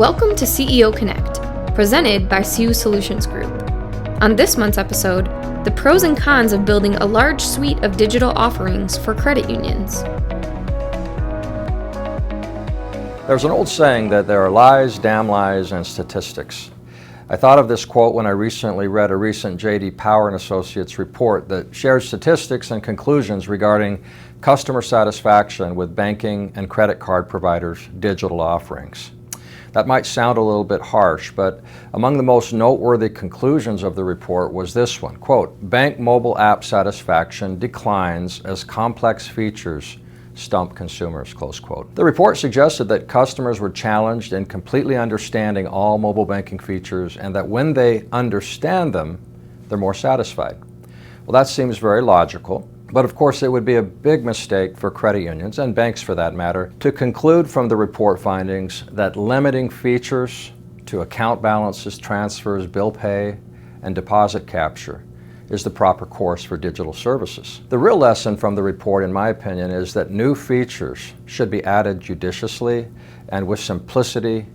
Welcome to CEO Connect, presented by CU Solutions Group. On this month's episode, the pros and cons of building a large suite of digital offerings for credit unions. There's an old saying that there are lies, damn lies, and statistics. I thought of this quote when I recently read a recent J.D. Power and Associates report that shares statistics and conclusions regarding customer satisfaction with banking and credit card providers' digital offerings. That might sound a little bit harsh, but among the most noteworthy conclusions of the report was this one, quote, "Bank mobile app satisfaction declines as complex features stump consumers," close quote. The report suggested that customers were challenged in completely understanding all mobile banking features and that when they understand them, they're more satisfied. Well, that seems very logical. But of course, it would be a big mistake for credit unions, and banks for that matter, to conclude from the report findings that limiting features to account balances, transfers, bill pay, and deposit capture is the proper course for digital services. The real lesson from the report, in my opinion, is that new features should be added judiciously and with simplicity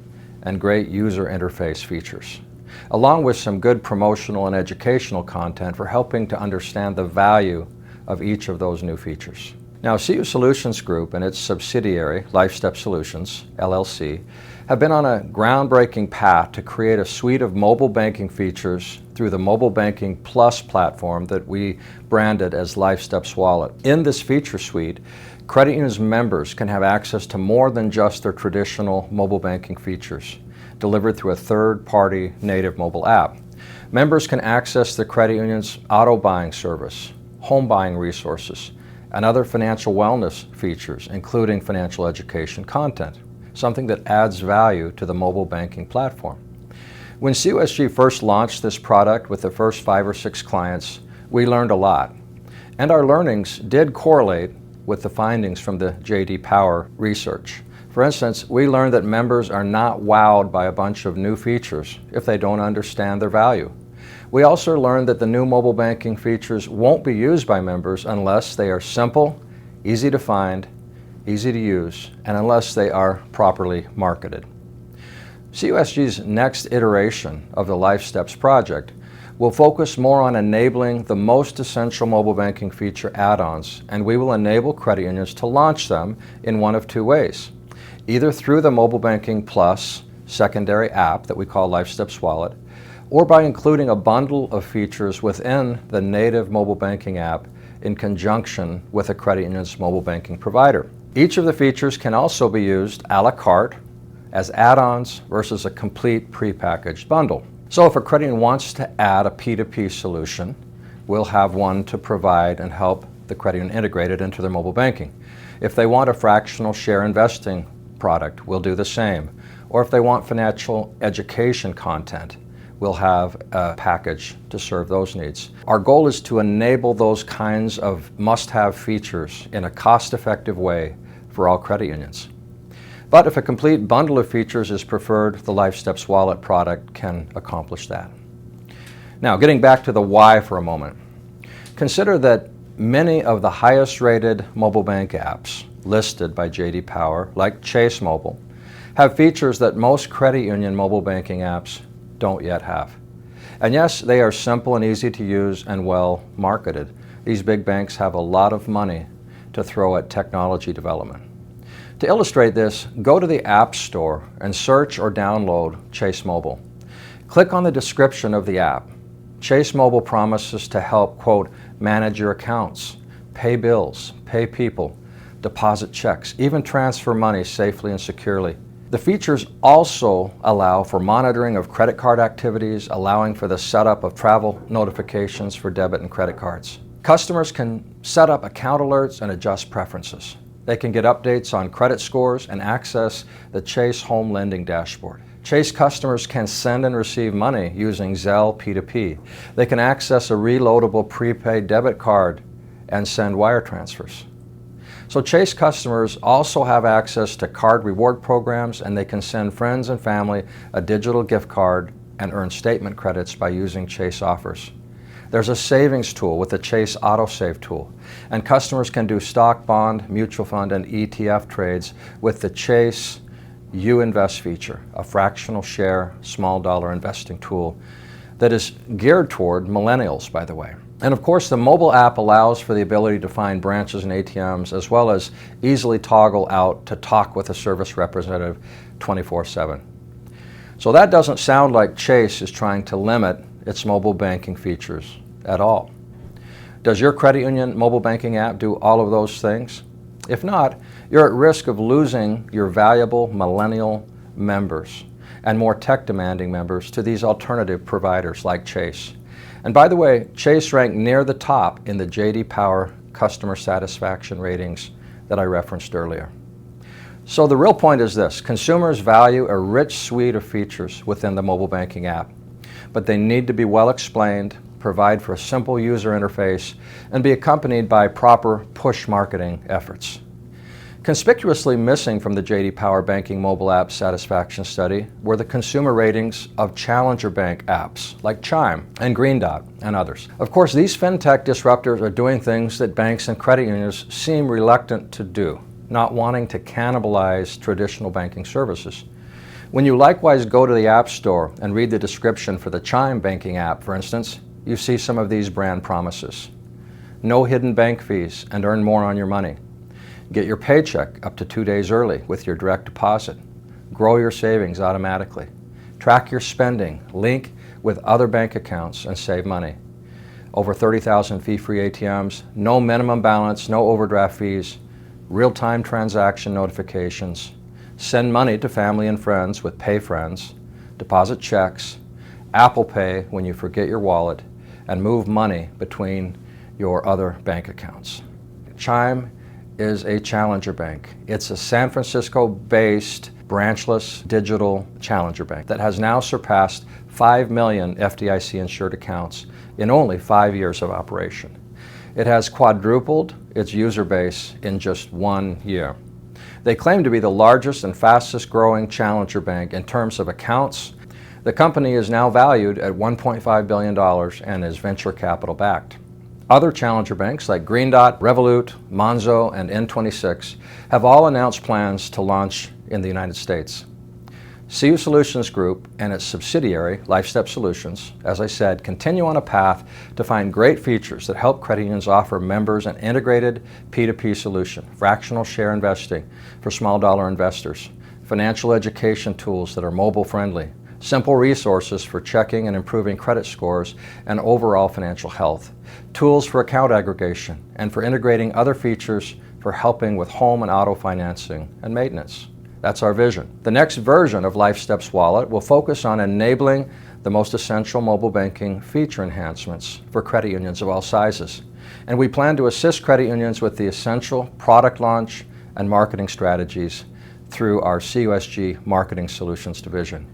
and great user interface features, along with some good promotional and educational content for helping to understand the value of each of those new features. Now, CU Solutions Group and its subsidiary, LifeStep Solutions, LLC, have been on a groundbreaking path to create a suite of mobile banking features through the Mobile Banking Plus platform that we branded as LifeStep's Wallet. In this feature suite, credit unions members can have access to more than just their traditional mobile banking features, delivered through a third-party native mobile app. Members can access the credit union's auto buying service, home buying resources, and other financial wellness features, including financial education content, something that adds value to the mobile banking platform. When CUSG first launched this product with the first 5 or 6 clients, we learned a lot. And our learnings did correlate with the findings from the J.D. Power research. For instance, we learned that members are not wowed by a bunch of new features if they don't understand their value. We also learned that the new mobile banking features won't be used by members unless they are simple, easy to find, easy to use, and unless they are properly marketed. CUSG's next iteration of the LifeSteps project will focus more on enabling the most essential mobile banking feature add-ons, and we will enable credit unions to launch them in one of 2 ways, either through the Mobile Banking Plus secondary app that we call LifeStep's Wallet, or by including a bundle of features within the native mobile banking app in conjunction with a credit union's mobile banking provider. Each of the features can also be used a la carte as add-ons versus a complete prepackaged bundle. So if a credit union wants to add a P2P solution, we'll have one to provide and help the credit union integrate it into their mobile banking. If they want a fractional share investing product, we'll do the same. Or if they want financial education content, we'll have a package to serve those needs. Our goal is to enable those kinds of must-have features in a cost-effective way for all credit unions. But if a complete bundle of features is preferred, the LifeStep's Wallet product can accomplish that. Now, getting back to the why for a moment. Consider that many of the highest-rated mobile bank apps listed by J.D. Power, like Chase Mobile, have features that most credit union mobile banking apps don't yet have. And yes, they are simple and easy to use and well marketed. These big banks have a lot of money to throw at technology development. To illustrate this, go to the App Store and search or download Chase Mobile. Click on the description of the app. Chase Mobile promises to help, quote, manage your accounts, pay bills, pay people, deposit checks, even transfer money safely and securely. The features also allow for monitoring of credit card activities, allowing for the setup of travel notifications for debit and credit cards. Customers can set up account alerts and adjust preferences. They can get updates on credit scores and access the Chase Home Lending dashboard. Chase customers can send and receive money using Zelle P2P. They can access a reloadable prepaid debit card and send wire transfers. So Chase customers also have access to card reward programs, and they can send friends and family a digital gift card and earn statement credits by using Chase offers. There's a savings tool with the Chase AutoSave tool, and customers can do stock, bond, mutual fund, and ETF trades with the Chase UInvest feature, a fractional share, small dollar investing tool that is geared toward millennials, by the way. And of course, the mobile app allows for the ability to find branches and ATMs, as well as easily toggle out to talk with a service representative 24/7. So that doesn't sound like Chase is trying to limit its mobile banking features at all. Does your credit union mobile banking app do all of those things? If not, you're at risk of losing your valuable millennial members and more tech-demanding members to these alternative providers like Chase. And by the way, Chase ranked near the top in the J.D. Power customer satisfaction ratings that I referenced earlier. So the real point is this: consumers value a rich suite of features within the mobile banking app, but they need to be well explained, provide for a simple user interface, and be accompanied by proper push marketing efforts. Conspicuously missing from the J.D. Power Banking mobile app satisfaction study were the consumer ratings of challenger bank apps like Chime and Green Dot and others. Of course, these fintech disruptors are doing things that banks and credit unions seem reluctant to do, not wanting to cannibalize traditional banking services. When you likewise go to the App Store and read the description for the Chime banking app, for instance, you see some of these brand promises. No hidden bank fees and earn more on your money. Get your paycheck up to 2 days early with your direct deposit. Grow your savings automatically. Track your spending. Link with other bank accounts and save money. Over 30,000 fee-free ATMs, no minimum balance, no overdraft fees, real-time transaction notifications. Send money to family and friends with Pay Friends, deposit checks, Apple Pay when you forget your wallet, and move money between your other bank accounts. Chime is a challenger bank. It's a San Francisco-based, branchless, digital challenger bank that has now surpassed 5 million FDIC-insured accounts in only 5 years of operation. It has quadrupled its user base in just 1 year. They claim to be the largest and fastest growing challenger bank in terms of accounts. The company is now valued at $1.5 billion and is venture capital backed. Other challenger banks like Green Dot, Revolut, Monzo, and N26 have all announced plans to launch in the United States. CU Solutions Group and its subsidiary, LifeStep Solutions, as I said, continue on a path to find great features that help credit unions offer members an integrated P2P solution, fractional share investing for small dollar investors, financial education tools that are mobile friendly, simple resources for checking and improving credit scores and overall financial health, tools for account aggregation, and for integrating other features for helping with home and auto financing and maintenance. That's our vision. The next version of LifeStep's wallet will focus on enabling the most essential mobile banking feature enhancements for credit unions of all sizes. And we plan to assist credit unions with the essential product launch and marketing strategies through our CUSG Marketing Solutions division.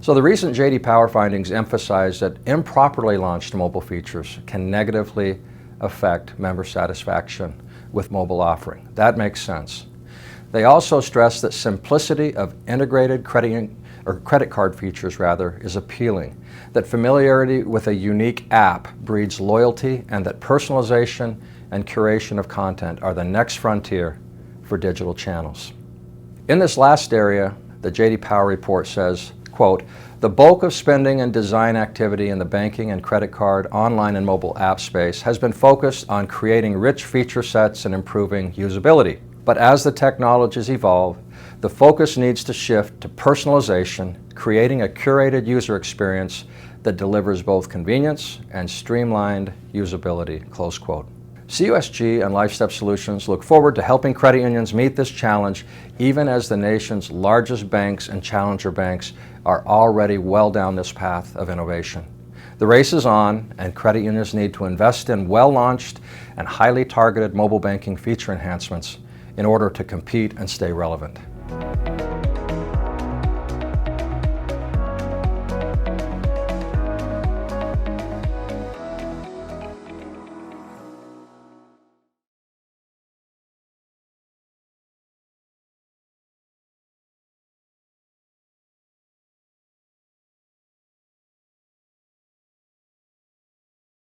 So the recent J.D. Power findings emphasize that improperly launched mobile features can negatively affect member satisfaction with mobile offering. That makes sense. They also stress that simplicity of integrated credit card features is appealing, that familiarity with a unique app breeds loyalty, and that personalization and curation of content are the next frontier for digital channels. In this last area, the J.D. Power report says, quote, "The bulk of spending and design activity in the banking and credit card, online and mobile app space has been focused on creating rich feature sets and improving usability. But as the technologies evolve, the focus needs to shift to personalization, creating a curated user experience that delivers both convenience and streamlined usability," close quote. CUSG and LifeStep Solutions look forward to helping credit unions meet this challenge, even as the nation's largest banks and challenger banks are already well down this path of innovation. The race is on, and credit unions need to invest in well-launched and highly targeted mobile banking feature enhancements in order to compete and stay relevant.